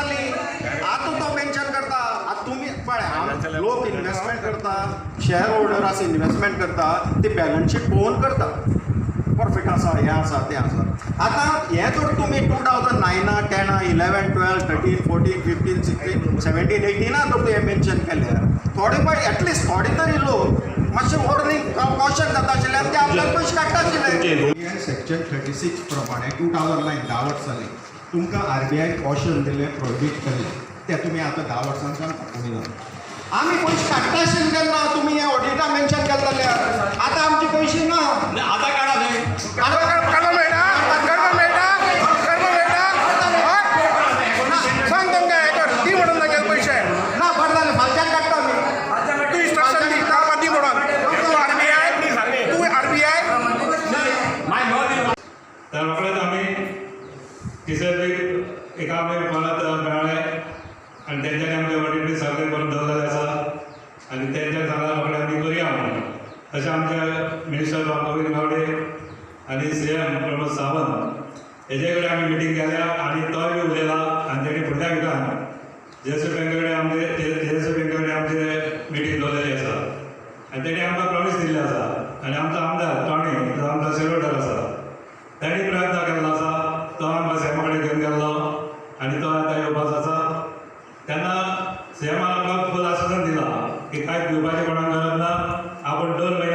जाली आता तो मेन्शन करता आता तुम्ही पळय लोक इन्व्हेस्टमेंट करता शेअर होल्डर्स इन्व्हेस्टमेंट करता ते बॅलन्स शीट पळोवन करता प्रॉफिट आसा हें आसा तें आसा आतां हें जर तुमी 2009 10 11 12 13 14 15 16 17 18 जर तुवें मेन्शन केल्यार थोडे पळय एटलिस्ट थोडे तरी लोक मातशें वॉर्निंग कॉशन जाता आशिल्ल्यान ते आपल्याक पयशे काडटा आशिल्ले सेक्शन 36 प्रमाणे 2009 10 वर्सां जाली तुमकां RBI कॉशन दिलें प्रोहिबीट केलें तें तुमी आतां 10 वर्सांच्यान कोणी ना आमी पयशे काडटा आशिल्ले तेन्ना तुमी हें ऑडिटा मेन्शन केलें जाल्यार आतां आमचे पयशे ना आतां काडा न्हय कर्म मेळटा सांग तुमकां हें कर दी म्हणून नागेले पयशे ना बरें जालें फालच्यान काडटा आमी तूं इन्स्ट्रक्शन दी ताका दी म्हणून तूं RBI तर रोखडेच आमी किसर एका आमी परत मेळ्ळे आनी तेंच्यांनी आमचे ऑडिटी सगळें करून दवरलेलें आसा आनी तेंच्या सांगला रोखडें आमी करया म्हणून तशें आमचे मिनिस्टर गोविंद गावडे आनी CM प्रमोद सावंत हेजे कडेन आमी मिटींग केल्या आनी तोय बी उलयला आनी तेणी फुडल्या विकान JSP बँके कडेन आमचे मिटींग दवरलेली आसा आनी तेणी आमकां प्रॉमीस दिल्ले आसा आनी आमचो आमदार टॉणी जो आमचो शेरोडर आसा ताणी प्रयत्न केल्लो आसा तो आमकां CM कडेन घेवन गेल्लो आनी तो आतां येवपाचो आसा तेन्ना CMान आमकां फूल आश्वासन दिलां की कांयच दिवपाचें कोणाक गरज ना आपूण 2 म्हयने